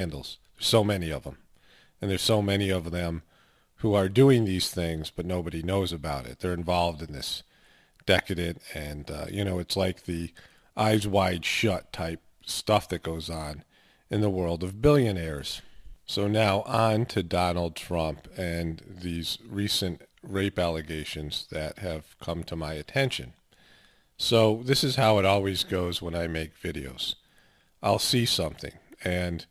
scandals. There's so many of them. And there's so many of them who are doing these things, but nobody knows about it. They're involved in this decadent and, it's like the eyes wide shut type stuff that goes on in the world of billionaires. So now on to Donald Trump and these recent rape allegations that have come to my attention. So this is how it always goes when I make videos. I'll see something and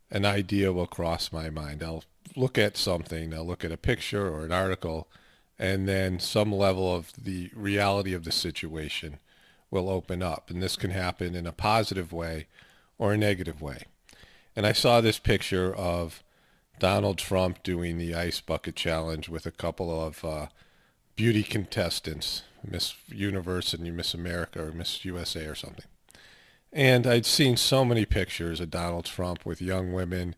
an idea will cross my mind. I'll look at something, I'll look at a picture or an article, and then some level of the reality of the situation will open up. And this can happen in a positive way or a negative way. And I saw this picture of Donald Trump doing the ice bucket challenge with a couple of beauty contestants, Miss Universe and Miss America or Miss USA or something. And I'd seen so many pictures of Donald Trump with young women.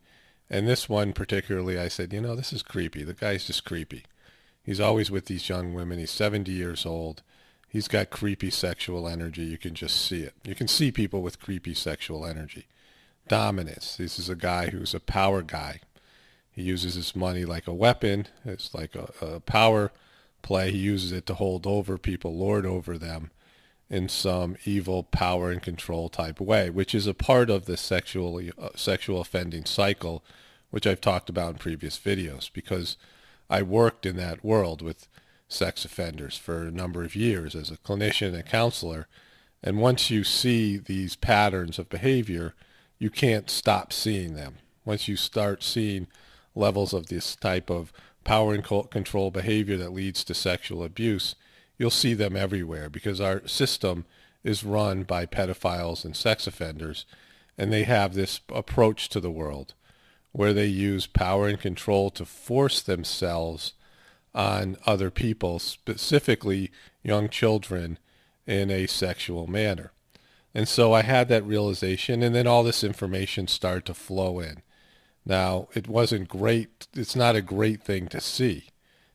And this one particularly, I said, this is creepy. The guy's just creepy. He's always with these young women. He's 70 years old. He's got creepy sexual energy. You can just see it. You can see people with creepy sexual energy. Dominance. This is a guy who's a power guy. He uses his money like a weapon. It's like a power play. He uses it to hold over people, lord over them in some evil power and control type way, which is a part of the sexual offending cycle, which I've talked about in previous videos, because I worked in that world with sex offenders for a number of years as a clinician and counselor. And once you see these patterns of behavior, you can't stop seeing them. Once you start seeing levels of this type of power and control behavior that leads to sexual abuse, you'll see them everywhere because our system is run by pedophiles and sex offenders, and they have this approach to the world where they use power and control to force themselves on other people, specifically young children, in a sexual manner. And so I had that realization, and then all this information started to flow in. Now, it wasn't great. It's not a great thing to see.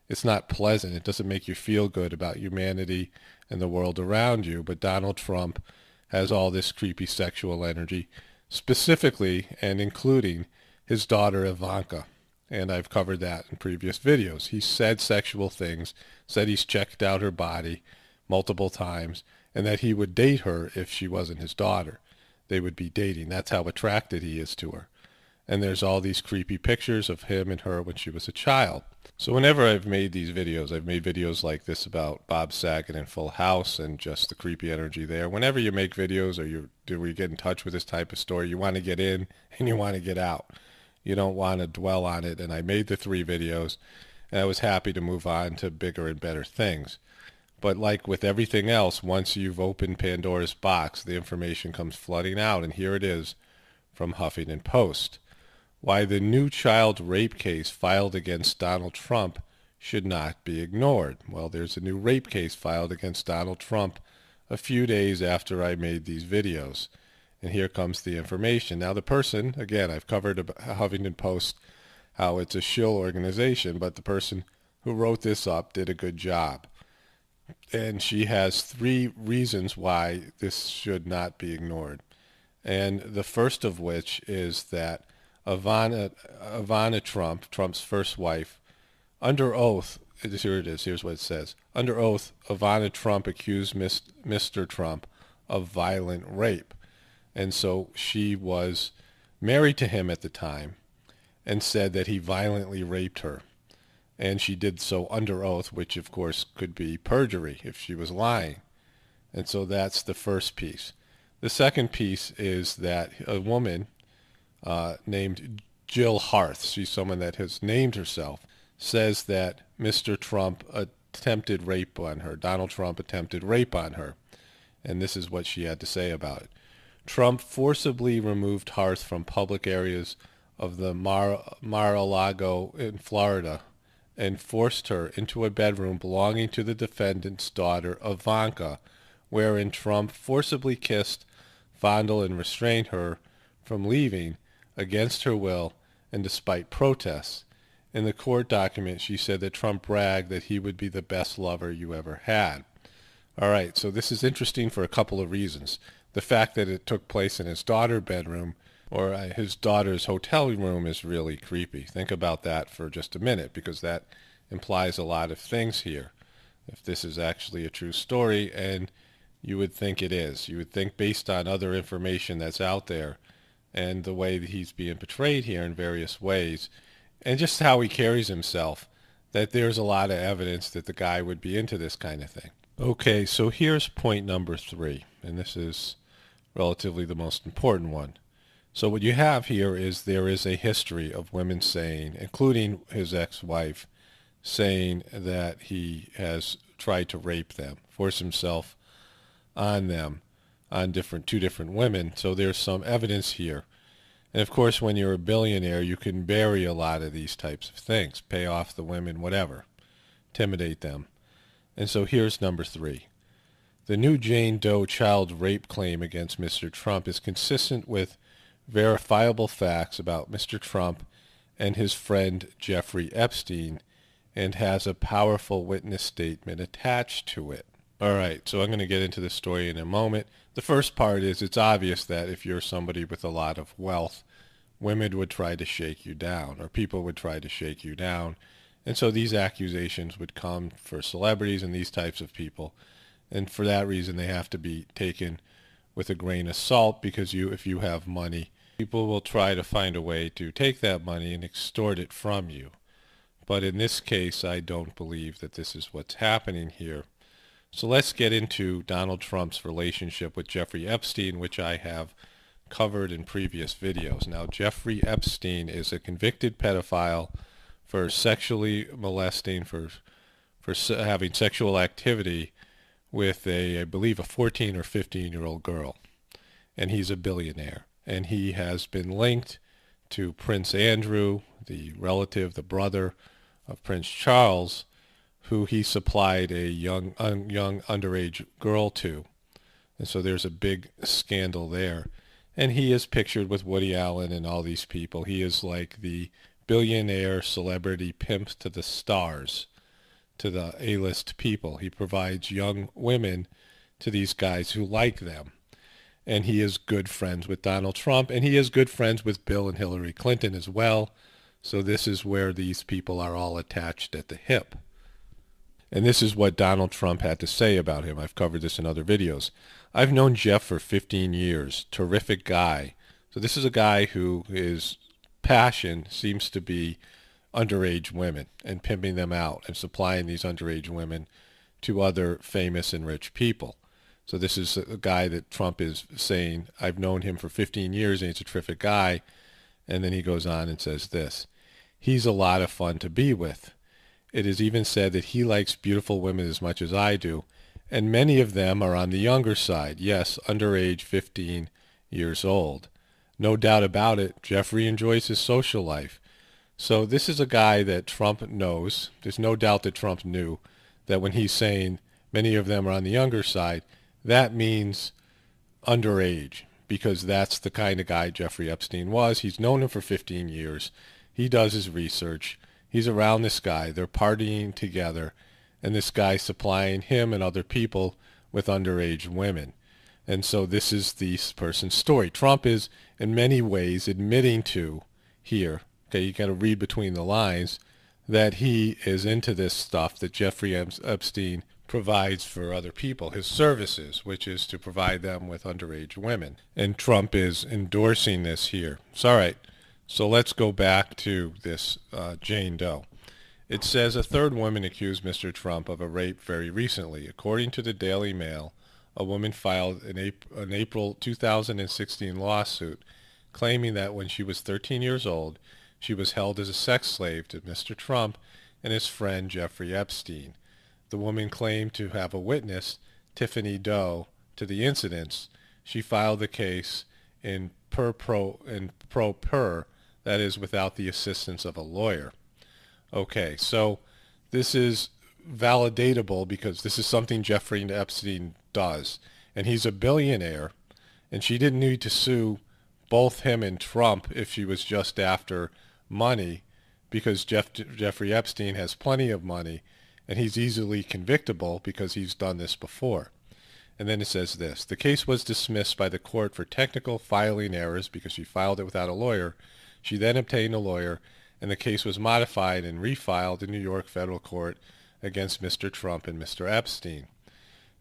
It's not pleasant. It doesn't make you feel good about humanity and the world around you. But Donald Trump has all this creepy sexual energy, specifically and including his daughter Ivanka. And I've covered that in previous videos. He said sexual things, said he's checked out her body multiple times, and that he would date her if she wasn't his daughter. They would be dating. That's how attracted he is to her. And there's all these creepy pictures of him and her when she was a child. So whenever I've made these videos, I've made videos like this about Bob Saget and Full House and just the creepy energy there. Whenever you make videos or we get in touch with this type of story, you want to get in and you want to get out. You don't want to dwell on it. And I made the 3 videos, and I was happy to move on to bigger and better things. But like with everything else, once you've opened Pandora's box, the information comes flooding out. And here it is from Huffington Post. Why the new child rape case filed against Donald Trump should not be ignored. Well, there's a new rape case filed against Donald Trump a few days after I made these videos. And here comes the information. Now the person, again, I've covered Huffington Post, how it's a shill organization, but the person who wrote this up did a good job. And she has 3 reasons why this should not be ignored. And the first of which is that Ivana Trump, Trump's first wife, under oath, here it is, here's what it says. Under oath, Ivana Trump accused Mr. Trump of violent rape. And so she was married to him at the time and said that he violently raped her. And she did so under oath, which of course could be perjury if she was lying. And so that's the first piece. The second piece is that a woman named Jill Harth, she's someone that has named herself, says that Mr. Trump attempted rape on her. Donald Trump attempted rape on her. And this is what she had to say about it. Trump forcibly removed Harth from public areas of the Mar-a-Lago in Florida and forced her into a bedroom belonging to the defendant's daughter, Ivanka, wherein Trump forcibly kissed, fondled, and restrained her from leaving against her will and despite protests. In the court document, she said that Trump bragged that he would be the best lover you ever had. All right, so this is interesting for a couple of reasons. The fact that it took place in his daughter's bedroom Or his daughter's hotel room is really creepy. Think about that for just a minute, because that implies a lot of things here. If this is actually a true story, and you would think it is. You would think, based on other information that's out there and the way that he's being portrayed here in various ways, and just how he carries himself, that there's a lot of evidence that the guy would be into this kind of thing. Okay, so here's point number 3, and this is relatively the most important one. So what you have here is there is a history of women saying, including his ex-wife, saying that he has tried to rape them, force himself on them, on two different women. So there's some evidence here. And of course, when you're a billionaire, you can bury a lot of these types of things, pay off the women, whatever, intimidate them. And so here's number 3. The new Jane Doe child rape claim against Mr. Trump is consistent with verifiable facts about Mr. Trump and his friend Jeffrey Epstein, and has a powerful witness statement attached to it. All right, so I'm going to get into the story in a moment. The first part is, it's obvious that if you're somebody with a lot of wealth, women would try to shake you down, or people would try to shake you down. And so these accusations would come for celebrities and these types of people. And for that reason, they have to be taken with a grain of salt, because if you have money, people will try to find a way to take that money and extort it from you. But in this case, I don't believe that this is what's happening here. So let's get into Donald Trump's relationship with Jeffrey Epstein, which I have covered in previous videos. Now, Jeffrey Epstein is a convicted pedophile for sexually molesting, for having sexual activity with I believe, a 14 or 15-year-old girl. And he's a billionaire. And he has been linked to Prince Andrew, the relative, the brother of Prince Charles, who he supplied a young underage girl to. And so there's a big scandal there. And he is pictured with Woody Allen and all these people. He is like the billionaire celebrity pimp to the stars, to the A-list people. He provides young women to these guys who like them. And he is good friends with Donald Trump, and he is good friends with Bill and Hillary Clinton as well. So this is where these people are all attached at the hip. And this is what Donald Trump had to say about him. I've covered this in other videos. I've known Jeff for 15 years. Terrific guy. So this is a guy who his passion seems to be underage women and pimping them out and supplying these underage women to other famous and rich people. So this is a guy that Trump is saying, I've known him for 15 years and he's a terrific guy. And then he goes on and says this: he's a lot of fun to be with. It is even said that he likes beautiful women as much as I do, and many of them are on the younger side. Yes, underage, 15 years old. No doubt about it, Jeffrey enjoys his social life. So this is a guy that Trump knows. There's no doubt that Trump knew that when he's saying many of them are on the younger side, that means underage, because that's the kind of guy Jeffrey Epstein was. He's known him for 15 years. He does his research. He's around this guy. They're partying together, and this guy supplying him and other people with underage women. And so this is this person's story. Trump is in many ways admitting to here, okay, you got to read between the lines, that he is into this stuff that Jeffrey Epstein provides for other people, his services, which is to provide them with underage women. And Trump is endorsing this here. So, all right. So let's go back to this Jane Doe. It says a third woman accused Mr. Trump of a rape very recently. According to the Daily Mail, a woman filed an April 2016 lawsuit claiming that when she was 13 years old, she was held as a sex slave to Mr. Trump and his friend Jeffrey Epstein. The woman claimed to have a witness, Tiffany Doe, to the incidents. She filed the case in pro per, that is, without the assistance of a lawyer. Okay, so this is validatable because this is something Jeffrey Epstein does. And he's a billionaire, and she didn't need to sue both him and Trump if she was just after money, because Jeffrey Epstein has plenty of money, and he's easily convictable because he's done this before. And then it says this: the case was dismissed by the court for technical filing errors because she filed it without a lawyer. She then obtained a lawyer, and the case was modified and refiled in New York federal court against Mr. Trump and Mr. Epstein.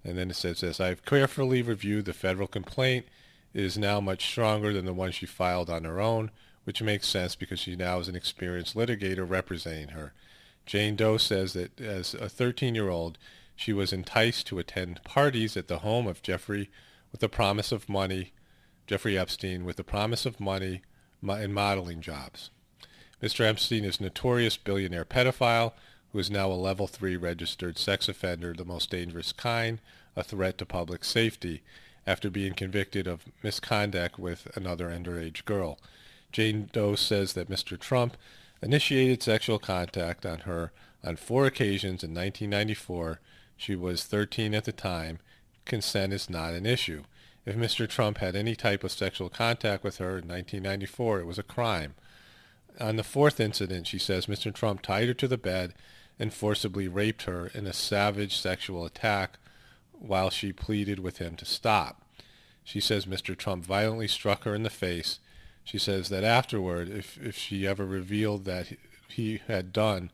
And then it says this: I have carefully reviewed the federal complaint. It is now much stronger than the one she filed on her own, which makes sense because she now is an experienced litigator representing her. Jane Doe says that as a 13-year-old, she was enticed to attend parties at the home of Jeffrey Epstein, with the promise of money and modeling jobs. Mr. Epstein is a notorious billionaire pedophile who is now a level 3 registered sex offender, the most dangerous kind, a threat to public safety, after being convicted of misconduct with another underage girl. Jane Doe says that Mr. Trump initiated sexual contact on her on 4 occasions in 1994. She was 13 at the time. Consent is not an issue. If Mr. Trump had any type of sexual contact with her in 1994, it was a crime. On the 4th incident, she says Mr. Trump tied her to the bed and forcibly raped her in a savage sexual attack while she pleaded with him to stop. She says Mr. Trump violently struck her in the face. She says that afterward, if she ever revealed what he had done,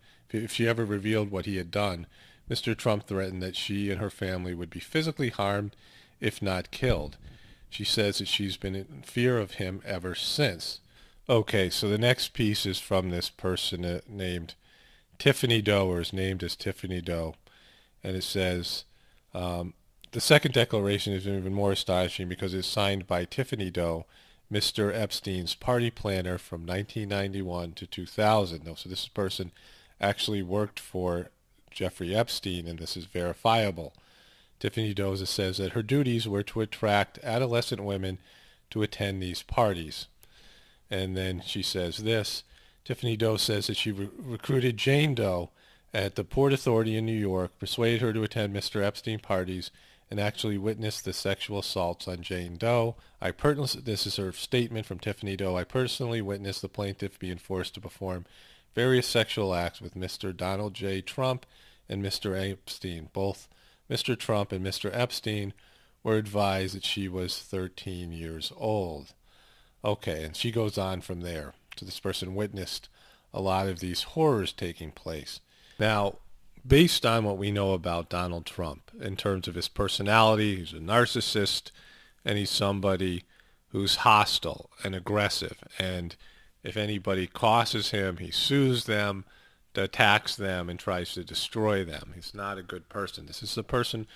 Mr. Trump threatened that she and her family would be physically harmed, if not killed. She says that she's been in fear of him ever since. Okay, so the next piece is from this person named Tiffany Doe, or is named as Tiffany Doe. And it says, the second declaration is even more astonishing because it's signed by Tiffany Doe, Mr. Epstein's party planner from 1991 to 2000. So this person actually worked for Jeffrey Epstein, and this is verifiable. Tiffany Doe says that her duties were to attract adolescent women to attend these parties. And then she says this: Tiffany Doe says that she recruited Jane Doe at the Port Authority in New York, persuaded her to attend Mr. Epstein parties, and actually witnessed the sexual assaults on Jane Doe. This is her statement from Tiffany Doe. I personally witnessed the plaintiff being forced to perform various sexual acts with Mr. Donald J. Trump and Mr. Epstein. Both Mr. Trump and Mr. Epstein were advised that she was 13 years old. Okay, and she goes on from there. So this person witnessed a lot of these horrors taking place. Now, based on what we know about Donald Trump in terms of his personality, he's a narcissist, and he's somebody who's hostile and aggressive. And if anybody crosses him, he sues them, attacks them, and tries to destroy them. He's not a good person. This is a person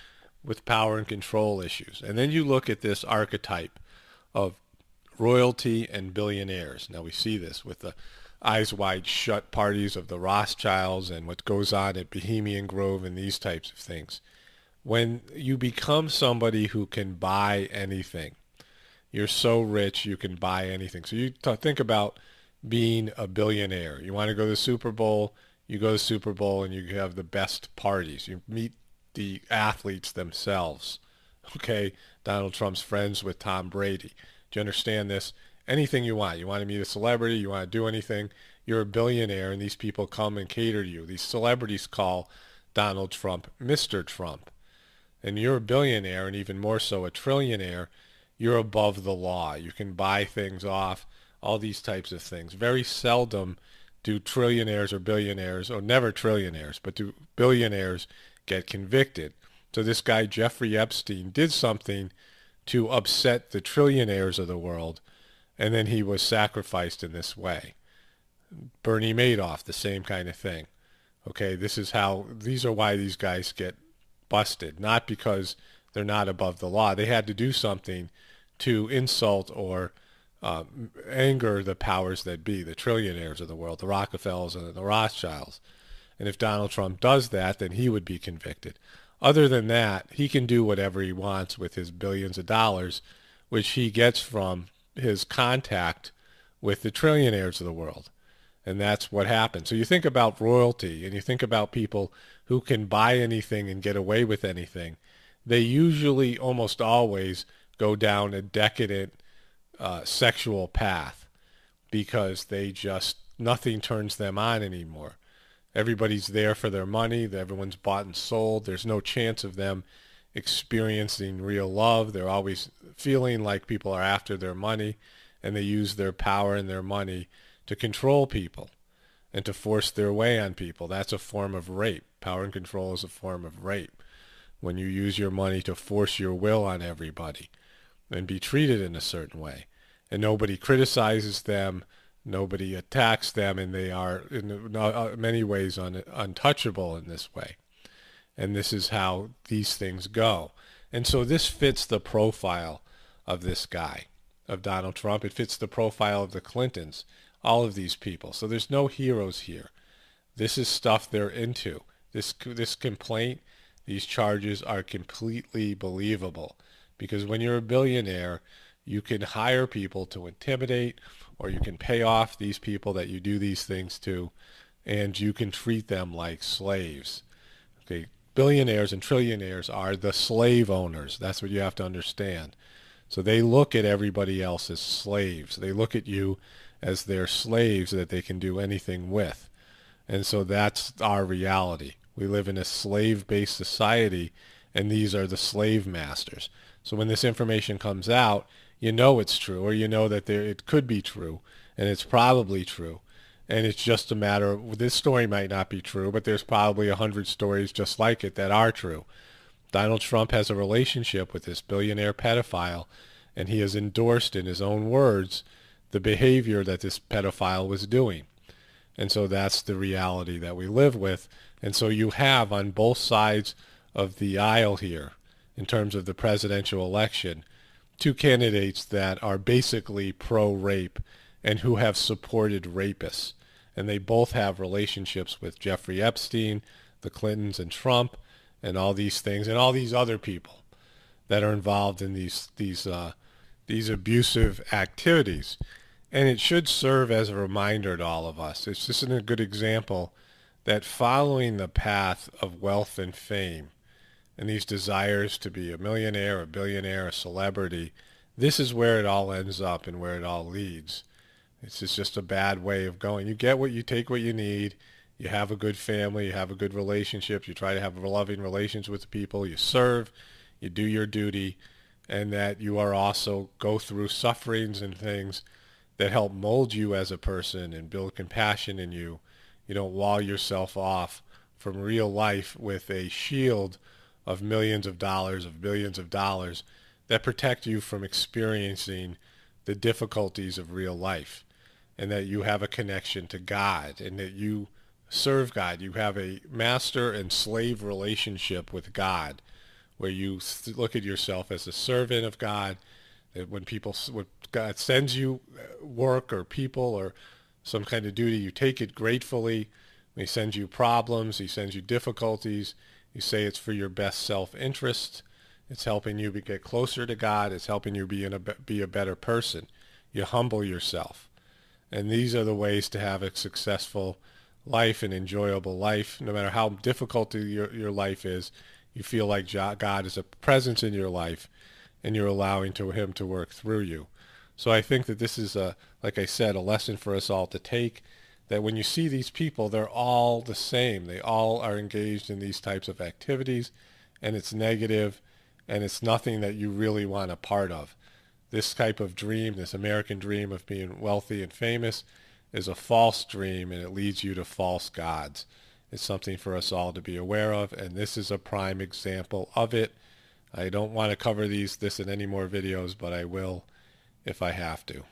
with power and control issues. And then you look at this archetype of royalty and billionaires. Now we see this with the eyes wide shut parties of the Rothschilds and what goes on at Bohemian Grove and these types of things. When you become somebody who can buy anything, you're so rich you can buy anything. So you think about being a billionaire. You want to go to the Super Bowl, you go to the Super Bowl and you have the best parties. You meet the athletes themselves. Okay, Donald Trump's friends with Tom Brady. Do you understand this? Anything you want. You want to meet a celebrity, you want to do anything, you're a billionaire, and these people come and cater to you. These celebrities call Donald Trump Mr. Trump. And you're a billionaire, and even more so a trillionaire. You're above the law. You can buy things off, all these types of things. Very seldom do trillionaires or billionaires, or never trillionaires, but do billionaires get convicted. So this guy, Jeffrey Epstein, did something to upset the trillionaires of the world, and then he was sacrificed in this way. Bernie Madoff, the same kind of thing. Okay, these are why these guys get busted, not because they're not above the law. They had to do something to insult or anger the powers that be, the trillionaires of the world, the Rockefellers and the Rothschilds. And if Donald Trump does that, then he would be convicted. Other than that, he can do whatever he wants with his billions of dollars, which he gets from his contact with the trillionaires of the world. And that's what happens. So you think about royalty and you think about people who can buy anything and get away with anything. They usually, almost always, go down a decadent sexual path because nothing turns them on anymore. Everybody's there for their money. Everyone's bought and sold. There's no chance of them experiencing real love. They're always feeling like people are after their money, and they use their power and their money to control people and to force their way on people. That's a form of rape. Power and control is a form of rape. When you use your money to force your will on everybody and be treated in a certain way. And nobody criticizes them, nobody attacks them, and they are in many ways untouchable in this way. And this is how these things go. And so this fits the profile of this guy, of Donald Trump. It fits the profile of the Clintons, all of these people. So there's no heroes here. This is stuff they're into. This complaint, these charges are completely believable, because when you're a billionaire, you can hire people to intimidate, or you can pay off these people that you do these things to, and you can treat them like slaves. Okay, billionaires and trillionaires are the slave owners. That's what you have to understand. So they look at everybody else as slaves. They look at you as their slaves that they can do anything with. And so that's our reality. We live in a slave-based society, and these are the slave masters. So when this information comes out, you know it's true, or you know that it could be true, and it's probably true. And it's just a matter of, this story might not be true, but there's probably 100 stories just like it that are true. Donald Trump has a relationship with this billionaire pedophile, and he has endorsed in his own words the behavior that this pedophile was doing. And so that's the reality that we live with. And so you have on both sides of the aisle here, in terms of the presidential election, two candidates that are basically pro-rape and who have supported rapists. And they both have relationships with Jeffrey Epstein, the Clintons, and Trump, and all these things, and all these other people that are involved in these abusive activities. And it should serve as a reminder to all of us. It's just a good example that following the path of wealth and fame and these desires to be a millionaire, a billionaire, a celebrity, this is where it all ends up and where it all leads. It's just a bad way of going. You get what you take, what you need. You have a good family. You have a good relationship. You try to have loving relations with people. You serve. You do your duty. And that you are also go through sufferings and things that help mold you as a person and build compassion in you. You don't wall yourself off from real life with a shield of millions of dollars, of billions of dollars that protect you from experiencing the difficulties of real life, and that you have a connection to God, and that you serve God. You have a master and slave relationship with God, where you look at yourself as a servant of God, that when God sends you work or people or some kind of duty, you take it gratefully. When he sends you problems, he sends you difficulties, you say it's for your best self-interest. It's helping you get closer to God. It's helping you be a better person. You humble yourself. And these are the ways to have a successful life, an enjoyable life. No matter how difficult your life is, you feel like God is a presence in your life, and you're allowing him to work through you. So I think that this is, like I said, a lesson for us all to take, that when you see these people, they're all the same. They all are engaged in these types of activities, and it's negative, and it's nothing that you really want a part of. This type of dream, this American dream of being wealthy and famous, is a false dream, and it leads you to false gods. It's something for us all to be aware of, and this is a prime example of it. I don't want to cover this in any more videos, but I will if I have to.